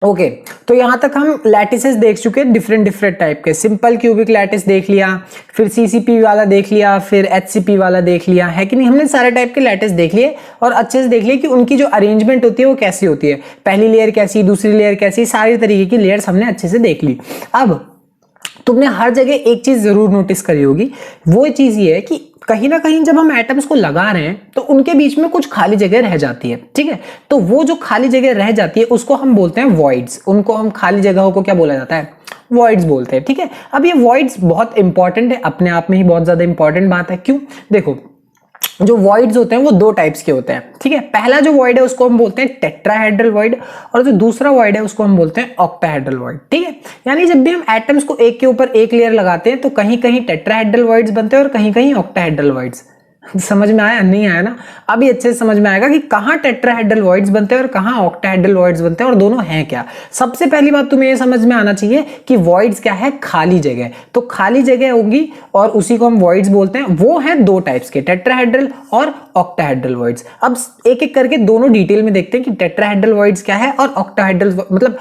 Okay तो यहां तक हम लैटिसेस देख चुके हैं, डिफरेंट डिफरेंट टाइप के। सिंपल क्यूबिक लैटिस देख लिया, फिर सीसीपी वाला देख लिया, फिर एचसीपी वाला देख लिया, है कि नहीं। हमने सारे टाइप के लैटिस देख लिए और अच्छे से देख लिए कि उनकी जो अरेंजमेंट होती है वो कैसी होती है, पहली लेयर कैसी, दूसरी लेयर कैसी, सारी तरीके की लेयर्स हमने अच्छे से देख ली। अब तुमने हर जगह एक चीज जरूर नोटिस करी होगी, वो चीज ये है कि कहीं ना कहीं जब हम एटम्स को लगा रहे हैं तो उनके बीच में कुछ खाली जगह रह जाती है, ठीक है। तो वो जो खाली जगह रह जाती है उसको हम बोलते हैं वॉइड्स। उनको हम खाली जगहों को क्या बोला जाता है, वॉइड्स बोलते हैं, ठीक है। अब ये वॉइड्स बहुत इंपॉर्टेंट है, अपने आप में ही बहुत ज्यादा इंपॉर्टेंट बात है। क्यों? देखो जो वॉइड्स होते हैं वो दो टाइप्स के होते हैं, ठीक है। पहला जो वॉइड है उसको हम बोलते हैं टेट्राहेड्रल वॉइड, और जो दूसरा वॉइड है उसको हम बोलते हैं ऑक्टाहेड्रल वॉइड, ठीक है। यानी जब भी हम एटम्स को एक के ऊपर एक लेयर लगाते हैं तो कहीं कहीं टेट्राहेड्रल वॉइड्स बनते हैं और कहीं कहीं ऑक्टाहेड्रल वॉइड्स। समझ में आया? नहीं आया ना? अभी अच्छे से समझ में आएगा कि कहां टेट्राहेड्रल वॉइड्स बनते हैं और कहां ऑक्टाहेड्रल वॉइड्स बनते हैं और दोनों हैं क्या। सबसे पहली बात तुम्हें ये समझ में आना चाहिए कि वॉइड्स क्या है, खाली जगह। तो खाली जगह होगी और उसी को हम वॉइड्स बोलते हैं। वो है दो टाइप्स के, टेट्राहेड्रल और ऑक्टाहेड्रल वॉइड्स। अब एक एक करके दोनों डिटेल में देखते हैं कि टेट्राहेड्रल वॉइड्स क्या है और ऑक्टाहेड्रल मतलब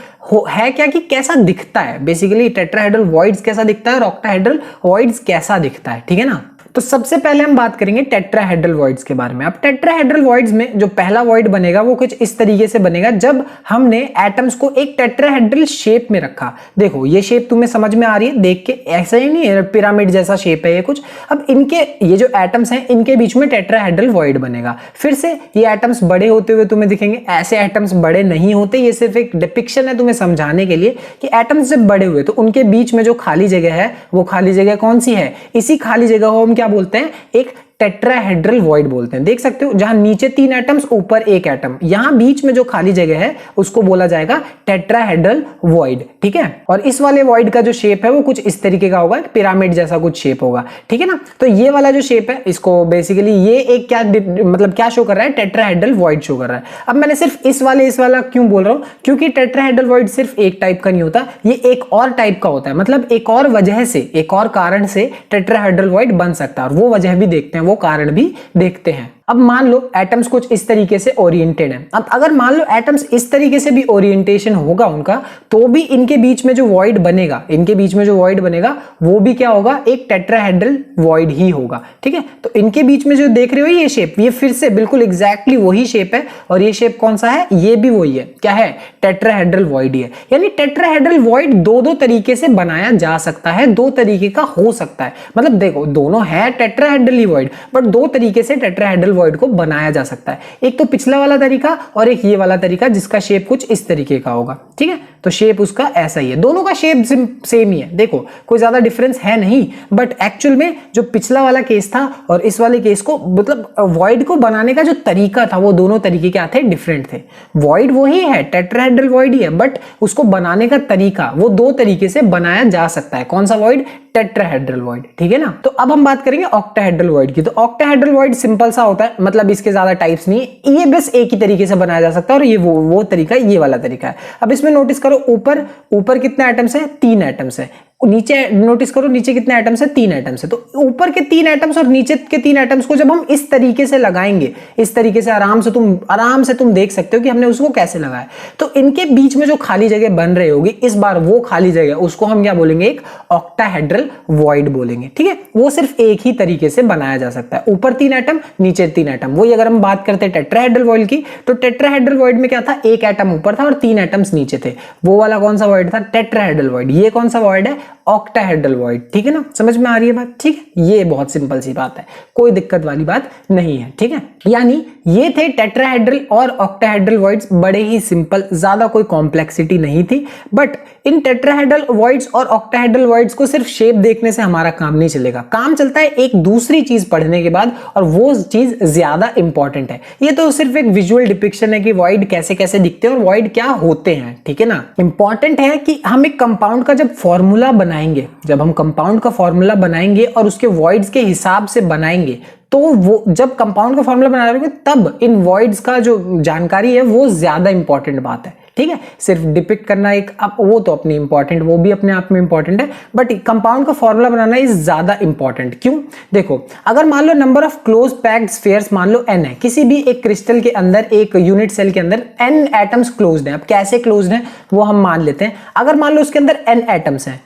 है क्या, कि कैसा दिखता है। बेसिकली टेट्राहेड्रल वॉइड्स कैसा दिखता है और ऑक्टाहेड्रल वॉइड्स कैसा दिखता है, ठीक है ना। तो सबसे पहले हम बात करेंगे टेट्राहेड्रल वॉइड्स के बारे में। अब टेट्राहेड्रल वॉइड्स में जो पहला वॉइड बनेगा वो कुछ इस तरीके से बनेगा जब हमने एटम्स को एक टेट्राहेड्रल शेप में रखा। देखो ये शेप तुम्हें समझ में आ रही है देख के, ऐसा ही नहीं है, पिरामिड जैसा शेप है ये कुछ। अब इनके ये जो एटम्स हैं इनके बीच में टेट्राहेड्रल वॉइड बनेगा। फिर से ये एटम्स बड़े होते हुए तुम्हें दिखेंगे, ऐसे एटम्स बड़े नहीं होते, ये सिर्फ एक डिपिक्शन है तुम्हें समझाने के लिए कि एटम्स जब बड़े हुए तो उनके बीच में जो खाली जगह है वो खाली जगह कौन सी है, इसी खाली जगह को हम क्या बोलते हैं, एक टेट्राहेड्रल वॉइड बोलते हैं। देख सकते हो जहां नीचे 3 एटम्स ऊपर एक एटम, यहां बीच में जो खाली जगह है उसको बोला जाएगा टेट्राहेड्रल वॉइड, ठीक है। और इस वाले वॉइड का जो शेप है वो कुछ इस तरीके का होगा, पिरामिड जैसा कुछ शेप होगा, ठीक है ना। तो ये वाला जो शेप है इसको बेसिकली ये एक क्या मतलब क्या शो कर रहा है, टेट्राहेड्रल वॉइड शो कर रहा है। अब मैंने सिर्फ इस वाला क्यों बोल रहा हूं, क्योंकि टेट्राहेड्रल वॉइड सिर्फ एक टाइप का नहीं होता, ये एक और टाइप का होता है। मतलब एक और वजह से, एक और कारण से टेट्राहेड्रल वॉइड बन सकता है, और वो वजह भी देखते हैं, वो कारण भी देखते हैं। अब मान लो एटम्स कुछ इस तरीके से ओरिएंटेड है। अब अगर मान लो एटम्स इस तरीके से भी ओरिएंटेशन होगा उनका, तो भी इनके बीच में जो वॉइड बनेगा, इनके बीच में जो वॉइड बनेगा वो भी क्या होगा, एक टेट्राहेड्रल वॉइड ही होगा, ठीक है। तो इनके बीच में जो देख रहे हो ये शेप, ये फिर से बिल्कुल एग्जैक्टली वही शेप है, और ये शेप कौन सा है, ये भी वही है, क्या है, टेट्राहेड्रल वॉइड ही है। यानी टेट्राहेड्रल वॉइड दो तरीके से बनाया जा सकता है, दो तरीके का हो सकता है। मतलब देखो दोनों है टेट्राहेड्रल वॉइड, बट दो तरीके से टेट्राहेड्रल वॉइड को बनाया जा सकता है। एक तो पिछला वाला तरीका और एक ये वाला तरीका जिसका शेप कुछ इस तरीके का होगा, ठीक है। तो शेप उसका ऐसा ही है, दोनों का शेप सेम ही है, देखो कोई ज्यादा डिफरेंस है नहीं। बट एक्चुअल में जो पिछला वाला केस था और इस वाले केस को, मतलब वॉइड को बनाने का जो तरीका था वो दोनों तरीके क्या थे, डिफरेंट थे। वॉइड वही है, टेट्राहेड्रल वॉइड ही है, बट उसको बनाने का तरीका वो दो तरीके से बनाया जा सकता है। कौन सा वॉइड, टेट्राहेड्रल वॉइड, ठीक है ना। तो अब हम बात करेंगे ऑक्टाहेड्रल वॉइड की। तो ऑक्टाहेड्रल वॉइड सिंपल सा होता है, मतलब इसके ज्यादा टाइप्स नहीं है, ये बस एक ही तरीके से बनाया जा सकता है, और ये वो तरीका, ये वाला तरीका है। अब इसमें नोटिस करो ऊपर कितने एटम्स है, 3 एटम्स है। नीचे नोटिस करो नीचे कितने एटम्स है, 3 एटम्स है। तो ऊपर के 3 एटम्स और नीचे के 3 एटम्स को जब हम इस तरीके से लगाएंगे, इस तरीके से आराम से तुम देख सकते हो कि हमने उसको कैसे लगाया। तो इनके बीच में जो खाली जगह बन रही होगी, इस बार वो खाली जगह उसको हम क्या बोलेंगे, एक ऑक्टाहेड्रल वॉइड बोलेंगे, ठीक है। वो सिर्फ एक ही तरीके से बनाया जा सकता है, ऊपर 3 एटम नीचे 3 एटम। वही अगर हम बात करते हैं टेट्राहेड्रल वॉइड की, तो टेट्राहेड्रल वॉइड में क्या था, एक एटम ऊपर था और 3 एटम्स नीचे थे। वो वाला कौन सा वॉइड था, टेट्राहेड्रल वॉइड। ये कौन सा वॉइड है, ऑक्टाहेड्रल वॉइड, ठीक है ना। समझ में आ रही है बात, ठीक है। ये बहुत सिंपल सी बात है, कोई दिक्कत वाली बात नहीं है, ठीक है। यानी ये थे टेट्राहेड्रल और ऑक्टाहेड्रल वॉइड्स, बड़े ही सिंपल, ज्यादा कोई कॉम्प्लेक्सिटी नहीं थी। बट इन टेट्राहेड्रल वॉइड्स और ऑक्टाहेड्रल वॉइड्स को सिर्फ शेप देखने से हमारा काम नहीं चलेगा, काम चलता है एक दूसरी चीज पढ़ने के बाद, और वो चीज ज्यादा इंपॉर्टेंट है। ये तो सिर्फ एक विजुअल डिपिक्शन है कि वॉइड कैसे कैसे दिखते हैं और वॉइड क्या होते हैं, ठीक है ना। इंपॉर्टेंट है कि हम एक कंपाउंड का जब फॉर्मूला जब हम कंपाउंड का फॉर्मूला बनाएंगे और उसके वॉइड्स के हिसाब से बनाएंगे, तो वो जब कंपाउंड का फॉर्मूला बना रहे हो तब इन वॉइड्स का जो जानकारी है वो ज्यादा इंपॉर्टेंट बात है, ठीक है। सिर्फ डिपिक्ट करना एक, अब वो तो अपनी इंपॉर्टेंट, वो भी अपने आप में इंपॉर्टेंट है, बट कंपाउंड का फॉर्मूला बनाना इज ज्यादा इंपॉर्टेंट। क्यों? देखो, अगर मान लो number of close packed spheres मान लो n है, किसी भी एक क्रिस्टल के अंदर, एक यूनिट सेल के अंदर n एटम्स क्लोज्ड हैं। अब कैसे क्लोज्ड हैं वो हम मान लेते हैं। अगर मान लो उसके अंदर n एटम्स हैं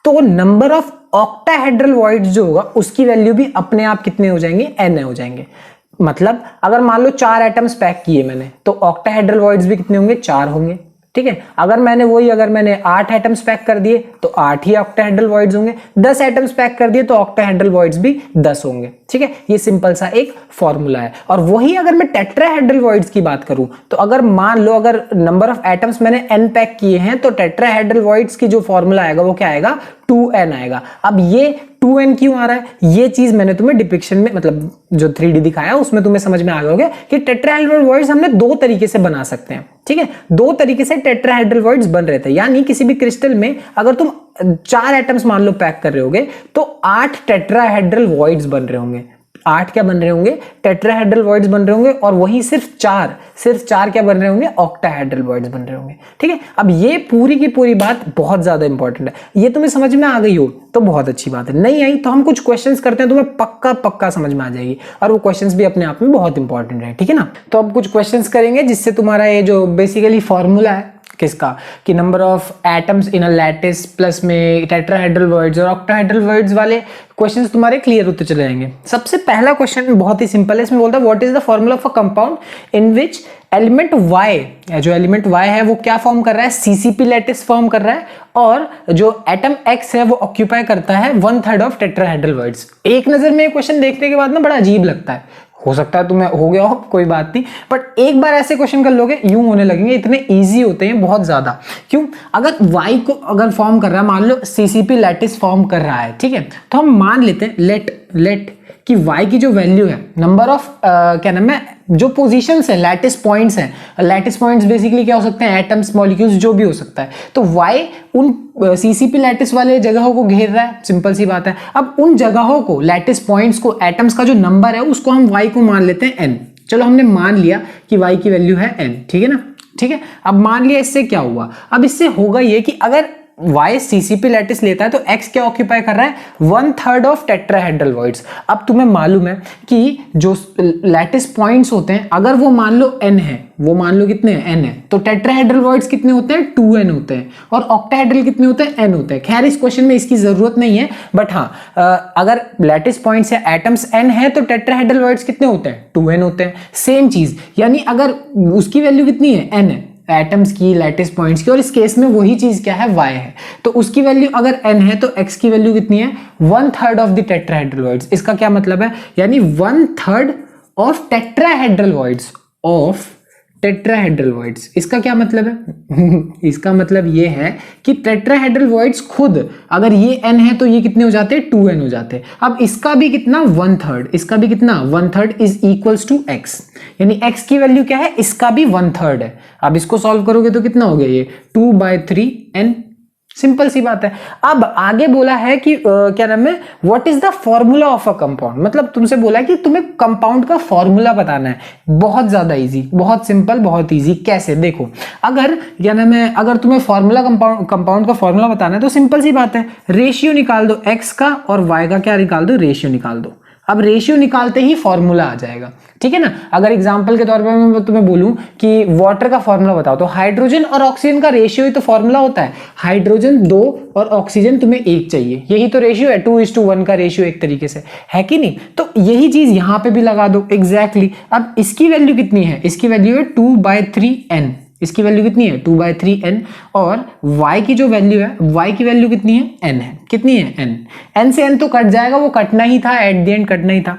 तो नंबर ऑफ ऑक्टाहेड्रल वॉइड्स जो होगा उसकी वैल्यू भी अपने आप कितने हो जाएंगे? n हो जाएंगे। मतलब अगर मान लो 4 एटम्स पैक किए मैंने तो ऑक्टाहेड्रल वॉइड्स भी कितने होंगे? 4 होंगे, ठीक है। अगर मैंने 8 एटम्स पैक कर दिए तो 8 ही ऑक्टाहेड्रल वॉइड्स होंगे। 10 एटम्स पैक कर दिए तो ऑक्टाहेड्रल वॉइड्स भी 10 होंगे, ठीक है। ये सिंपल सा एक फॉर्मूला है। और वही अगर मैं टेट्राहेड्रल वॉइड्स की बात करूं तो अगर मान लो अगर नंबर ऑफ एटम्स मैंने n पैक किए हैं तो टेट्राहेड्रल वॉइड्स की जो फॉर्मूला आएगा वो क्या आएगा? 2n आएगा। अब ये 2n क्यों आ रहा है? ये चीज मैंने तुम्हें डिपिक्शन में, मतलब जो 3D दिखाया उसमें तुम्हें समझ में आ गया होगा कि टेट्राहेड्रल वॉइड्स हमने 2 तरीके से बना सकते हैं, ठीक है। 2 तरीके से टेट्राहेड्रल वॉइड्स बन रहे थे। यानी किसी भी क्रिस्टल में अगर तुम 4 एटम्स मान लो पैक कर रहे होगे तो 8 टेट्राहेड्रल वॉइड्स बन रहे होंगे। 8 क्या बन रहे होंगे? टेट्राहेड्रल वॉइड्स बन रहे होंगे। और वही सिर्फ 4 क्या बन रहे होंगे? ऑक्टाहेड्रल वॉइड्स बन रहे होंगे, ठीक है। अब ये पूरी की पूरी बात बहुत ज्यादा इंपॉर्टेंट है। ये तुम्हें समझ में आ गई हो तो बहुत अच्छी बात है, नहीं आई तो हम कुछ क्वेश्चंस करते हैं, तुम्हें पक्का समझ में आ जाएगी। और वो क्वेश्चंस भी अपने आप में बहुत इंपॉर्टेंट है, ठीक है ना। तो अब कुछ क्वेश्चंस करेंगे जिससे तुम्हारा ये जो बेसिकली फॉर्मूला है किसका, कि number of atoms in a lattice plus में टेट्राहेड्रल वॉइड्स और ऑक्टाहेड्रल वॉइड्स वाले क्वेश्चंस तुम्हारे क्लियर होते चले जाएंगे। सबसे पहला क्वेश्चन बहुत ही सिंपल है। इसमें बोलता है what is the formula of a compound in which element y, जो एलिमेंट y है वो क्या फॉर्म कर रहा है? CCP लैटिस फॉर्म कर रहा है। और जो एटम x है वो ऑक्यूपाई करता है 1/3 ऑफ टेट्राहेड्रल वॉइड्स। एक नजर में ये क्वेश्चन देखने के बाद ना बड़ा अजीब लगता है, हो सकता है तुम्हें हो गया हो, कोई बात नहीं, बट एक बार ऐसे क्वेश्चन कर लोगे यूं होने लगेंगे। इतने इजी होते हैं बहुत ज्यादा। क्यों? अगर y को अगर फॉर्म कर रहा है, मान लो CCP लैटिस फॉर्म कर रहा है, ठीक है, तो हम मान लेते हैं लेट कि y की जो वैल्यू है, नंबर ऑफ क्या नाम है, जो पोजीशंस है, लैटिस पॉइंट्स हैं। लैटिस पॉइंट्स बेसिकली क्या हो सकते हैं? एटम्स, मॉलिक्यूल्स, जो भी हो सकता है। तो y उन CCP लैटिस वाले जगहों को घेर रहा है, सिंपल सी बात है। अब उन जगहों को, लैटिस पॉइंट्स को, एटम्स का जो नंबर है उसको हम y को मान लेते हैं n। चलो हमने मान लिया कि y की वैल्यू है n, ठीक है ना, ठीक है। अब मान लिया, इससे क्या हुआ? अब इससे होगा ये कि अगर y CCP लैटिस लेता है तो x क्या ऑक्यूपाई कर रहा है? 1/3 ऑफ टेट्राहेड्रल वॉइड्स। अब तुम्हें मालूम है कि जो लैटिस पॉइंट्स होते हैं, अगर वो मान लो n है, वो मान लो कितने हैं? n है, तो टेट्राहेड्रल वॉइड्स कितने होते हैं? 2n होते हैं। और ऑक्टाहेड्रल कितने होते हैं? n होते हैं। खैर इस क्वेश्चन में इसकी जरूरत नहीं है, बट हाँ, अगर लैटिस पॉइंट्स या एटम्स n है तो टेट्राहेड्रल वॉइड्स कितने होते हैं? 2n होते हैं। सेम चीज, यानी अगर उसकी वैल्यू कितनी है? n है, एटम्स की, लैटिस पॉइंट्स की, और इस केस में वही चीज क्या है? y है। तो उसकी वैल्यू अगर n है तो x की वैल्यू कितनी है? 1/3 ऑफ द टेट्राहेड्रल वॉइड्स। इसका क्या मतलब है? यानी 1/3 of tetrahedral voids, of tetrahedral voids. इसका क्या मतलब है? इसका मतलब ये है कि टेट्राहेड्रल वॉइड्स खुद, अगर ये n है तो ये कितने हो जाते हैं? 2n हो जाते हैं। अब इसका भी कितना? 1/3। इसका भी कितना? 1/3 इज इक्वल्स टू x। यानी x की वैल्यू क्या है? इसका भी 1/3 है। अब इसको सॉल्व करोगे तो कितना हो गया? ये 2/3n। सिंपल सी बात है। अब आगे बोला है कि क्या नाम है, what is the formula of a compound. मतलब तुमसे बोला है कि तुम्हें कंपाउंड का फॉर्मूला बताना है। बहुत ज्यादा इजी, बहुत सिंपल, बहुत इजी। कैसे? देखो, अगर क्या नाम है, अगर तुम्हें फॉर्मूला कंपाउंड का फॉर्मूला बताना है तो सिंपल सी बात है, रेशियो निकाल दो x का और y का, क्या निकाल दो? रेशियो निकाल दो। अब रेशियो निकालते ही फॉर्मूला आ जाएगा, ठीक है ना। अगर एग्जांपल के तौर पर मैं तुम्हें बोलूं कि वाटर का फॉर्मूला बताओ, तो हाइड्रोजन और ऑक्सीजन का रेशियो ही तो फॉर्मूला होता है। हाइड्रोजन 2 और ऑक्सीजन तुम्हें 1 चाहिए, यही तो रेशियो है। 2:1 का रेशियो एक तरीके से है कि नहीं। तो यही चीज यहां पे भी लगा दो, एग्जैक्टली। अब इसकी वैल्यू कितनी है? इसकी वैल्यू है 2/3n। इसकी वैल्यू कितनी है? 2/3n। और y की जो वैल्यू है, y की वैल्यू कितनी है? n है। कितनी है? n। n से n तो कट जाएगा, वो कटना ही था, एट द एंड कटना ही था,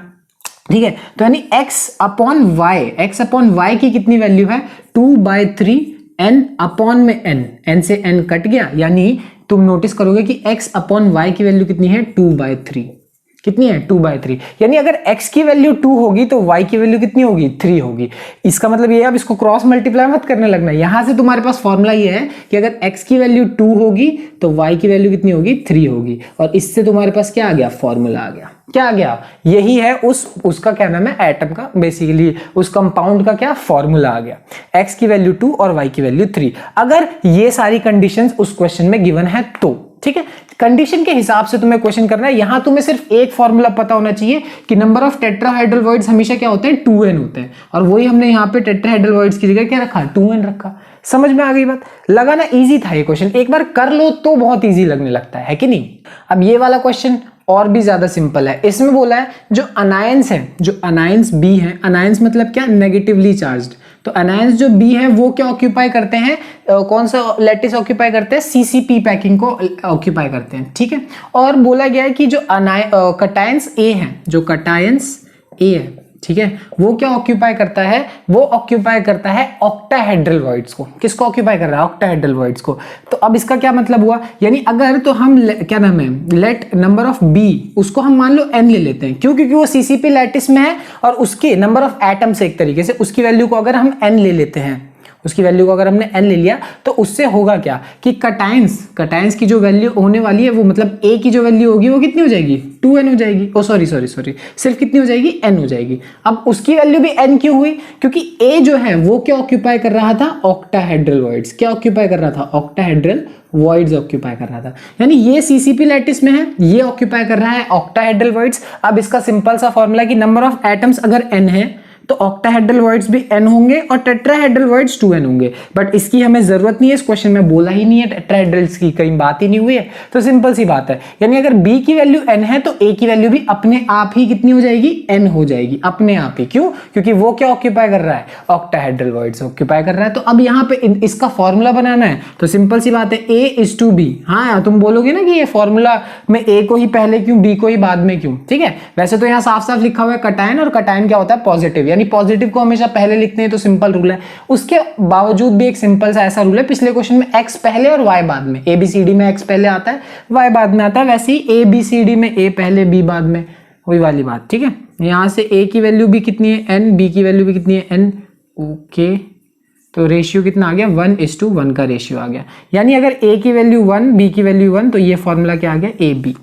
ठीक है। तो यानी x अपॉन y की कितनी वैल्यू है? 2/3n अपॉन में n से n कट गया, यानी तुम नोटिस करोगे कि x अपॉन y की वैल्यू कितनी है? 2/3। कितनी है? 2/3। यानी अगर x की वैल्यू 2 होगी तो y की वैल्यू कितनी होगी? 3 होगी। इसका मतलब ये है, अब इसको क्रॉस मल्टीप्लाई मत करने लगना। यहां से तुम्हारे पास फॉर्मूला ये है कि अगर x की वैल्यू 2 होगी तो y की वैल्यू कितनी होगी? 3 होगी। और इससे तुम्हारे पास क्या आ गया? फॉर्मूला आ गया। क्या आ गया, यही है उसका क्या नाम है, एटम का, बेसिकली उस कंपाउंड का क्या फॉर्मूला आ गया, x की वैल्यू 2 और y की वैल्यू 3, अगर ये सारी कंडीशंस उस क्वेश्चन में गिवन है तो। ठीक है, कंडीशन के हिसाब से तुम्हें क्वेश्चन करना है। यहां तुम्हें सिर्फ एक फॉर्मूला पता होना चाहिए कि नंबर ऑफ टेट्राहाइड्रल वर्ड्स हमेशा क्या होते हैं, 2n होते हैं, और वही हमने यहाँ पे टेट्राहाइड्रल वर्ड्स की जगह क्या रखा, 2n रखा। समझ में आ गई बात, लगा ना इजी था ये क्वेश्चन, एक बार कर लो तो बहुत इजी लगने लगता है कि नहीं। अब ये वाला क्वेश्चन और भी ज्यादा सिंपल है, इसमें बोला है जो अनायंस है, जो अनायंस बी है, अनायंस मतलब क्या, नेगेटिवली चार्ज्ड, तो अनायंस जो बी है वो क्या ऑक्यूपाई करते हैं, कौन सा लैटिस ऑक्यूपाई करते हैं, सीसीपी पैकिंग को ऑक्यूपाई करते हैं। ठीक है, और बोला गया है कि जो कटायंस ए है, जो कटायंस ए है, ठीक है, वो क्या ऑक्यूपाई करता है, वो ऑक्यूपाई करता है ऑक्टाहेड्रल वॉइड्स को। किसको ऑक्यूपाई कर रहा है, ऑक्टाहेड्रल वॉइड्स को। तो अब इसका क्या मतलब हुआ, यानी अगर तो हम क्या नाम है, लेट नंबर ऑफ बी, उसको हम मान लो n ले लेते हैं, क्यों, क्योंकि वो सीसीपी लैटिस में है और उसके नंबर ऑफ एटम्स एक तरीके से, उसकी वैल्यू को अगर हम n ले लेते हैं, उसकी वैल्यू को अगर हमने n ले लिया तो उससे होगा क्या कि कटायंस की जो वैल्यू होने वाली है वो, मतलब a की जो वैल्यू होगी वो कितनी हो जाएगी, 2n हो जाएगी। ओ सॉरी सिर्फ कितनी हो जाएगी, n हो जाएगी। अब उसकी वैल्यू भी n क्यों हुई, क्योंकि a जो है वो क्या ऑक्यूपाई कर रहा था, ऑक्टाहेड्रल वॉइड्स। क्या ऑक्यूपाई कर रहा था, ऑक्टाहेड्रल वॉइड्स ऑक्यूपाई कर रहा था, यानी ये सीसीपी लैटिस में है, ये ऑक्यूपाई कर रहा है ऑक्टाहेड्रल वॉइड्स। अब इसका सिंपल सा फॉर्मूला कि नंबर ऑफ एटम्स अगर n है तो ऑक्टाहेड्रल वर्ड्स भी n होंगे और टेट्राहेड्रल वर्ड्स 2n होंगे, बट इसकी हमें जरूरत नहीं है, इस क्वेश्चन में बोला ही नहीं है टेट्राहेड्रल्स की, कहीं बात ही नहीं हुई है, तो सिंपल सी बात है, यानी अगर b की वैल्यू n है तो a की वैल्यू भी अपने आप ही कितनी हो जाएगी, n हो जाएगी अपने आप ही। क्यों, क्योंकि वो क्या ऑक्यूपाई कर रहा है, ऑक्टाहेड्रल वर्ड्स ऑक्यूपाई कर रहा है। तो अब यहाँ पे इसका फॉर्मूला बनाना है, तो सिंपल सी बात है a:b। हाँ, तुम बोलोगे ना कि ये फॉर्मूला में a को ही पहले क्यों, b को ही बाद में क्यों, ठीक है, वैसे तो यहाँ साफ साफ लिखा हुआ है कटायन, और कटायन क्या होता है, पॉजिटिव, यानी पॉजिटिव को हमेशा पहले लिखते हैं, तो सिंपल रूल है। उसके बावजूद भी एक सिंपल सा ऐसा रूल है, पिछले क्वेश्चन में x पहले और y बाद में, ABCD में x पहले आता है y बाद में आता है, वैसे ही ABCD में a पहले b बाद में, वही वाली बात। ठीक है, यहां से a की वैल्यू भी कितनी है n, b की वैल्यू भी कितनी है n, ओके, तो रेशियो कितना आ गया, 1:1 का रेशियो आ गया, यानी अगर a की वैल्यू 1 b की वैल्यू 1 तो ये फॉर्मूला क्या आ गया, AB,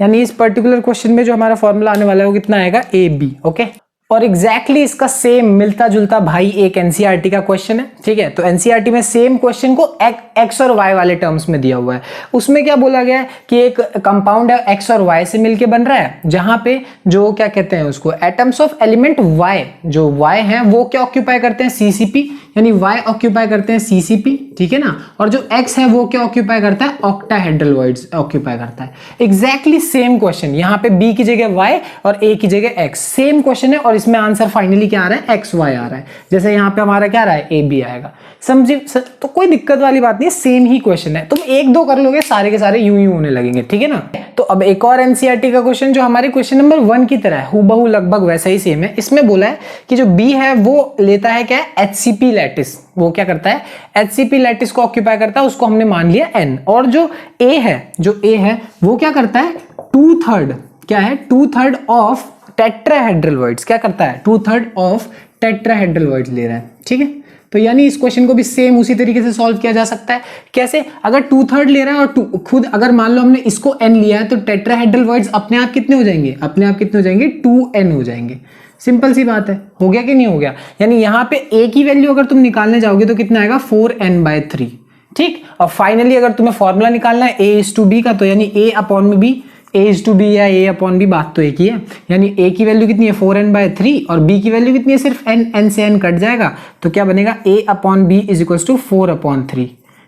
यानी इस पर्टिकुलर क्वेश्चन में जो हमारा फॉर्मूला आने वाला है वो कितना आएगा, AB। ओके, और एग्जैक्टली इसका सेम मिलता जुलता भाई एक एनसीईआरटी का क्वेश्चन है। ठीक है, तो एनसीईआरटी में सेम क्वेश्चन को एक्स और वाई वाले टर्म्स में दिया हुआ है। उसमें क्या बोला गया है कि एक कंपाउंड है एक्स और वाई से मिलके बन रहा है, जहां पे जो क्या कहते हैं उसको, एटम्स ऑफ एलिमेंट वाई, जो वाई है वो क्या ऑक्यूपाई करते हैं, सीसीपी, यानी वाई ऑक्यूपाई करते हैं सीसीपी, ठीक है ना, और जो एक्स है वो क्या ऑक्यूपाई करता है, ऑक्टाहेड्रल वर्ड्स ऑक्यूपाई करता है। एग्जैक्टली सेम क्वेश्चन, यहाँ पे बी की जगह वाई और ए की जगह एक्स, सेम क्वेश्चन है, और इसमें आंसर फाइनली क्या आ रहा है, एक्स वाई आ रहा है, जैसे यहाँ पे हमारा क्या आ रहा है, ए बी आएगा। समझे, तो कोई दिक्कत वाली बात नहीं है, सेम ही क्वेश्चन है, तुम एक दो कर लोगे सारे के सारे यूं ही होने लगेंगे। ठीक है ना, तो अब एक और एनसीईआरटी का क्वेश्चन जो हमारे क्वेश्चन नंबर 1 की तरह है, हूबहू लगभग वैसा ही सेम है। इसमें बोला है कि जो बी है वो लेता है क्या है, एचसीपी लैटिस, वो क्या करता है, एचसीपी लैटिस को ऑक्यूपाई करता है, उसको हमने मान लिया n, और जो ए है वो क्या करता है, 2/3 क्या है, 2/3 ऑफ टेट्राहेड्रल वर्ड्स, क्या करता है, 2/3 ऑफ टेट्राहेड्रल वर्ड्स ले रहा है। ठीक है, तो यानी इस क्वेश्चन को भी सेम उसी तरीके से सॉल्व किया जा सकता है। कैसे, अगर 2/3 ले रहा है और खुद अगर मान लो हमने इसको n लिया है, तो टेट्राहेड्रल वर्ड्स अपने आप कितने हो जाएंगे, अपने आप कितने हो जाएंगे, 2n हो जाएंगे। सिंपल सी बात है, हो गया कि नहीं हो गया, यानी यहाँ पे a की वैल्यू अगर तुम निकालने जाओगे तो कितना आएगा, 4n/3। ठीक, और फाइनली अगर तुम्हें फॉर्मूला निकालना है a:b का, तो यानी a/b, a:b या a/b, बात तो एक ही है, यानी a की वैल्यू कितनी है, 4n/3, और b की वैल्यू कितनी है, सिर्फ n से n कट जाएगा, तो क्या बनेगा, a/b = 4/3।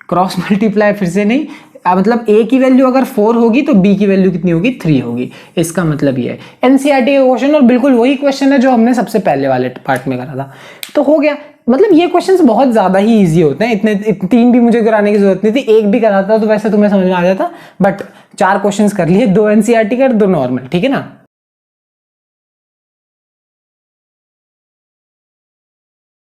क्रॉस मल्टीप्लाई फिर से नहीं, मतलब a की वैल्यू अगर 4 होगी तो b की वैल्यू कितनी होगी, 3 होगी। इसका मतलब ये है एनसीईआरटी का क्वेश्चन, और बिल्कुल वही क्वेश्चन है जो हमने सबसे पहले वाले पार्ट में करा था। तो हो गया, मतलब ये क्वेश्चंस बहुत ज्यादा ही इजी होते हैं, इतने 3 भी मुझे कराने की जरूरत नहीं थी, एक भी कराता तो वैसे तुम्हें समझ में आ जाता, बट 4 क्वेश्चंस कर लिए, 2 एनसीईआरटी का, 2 नॉर्मल। ठीक है ना।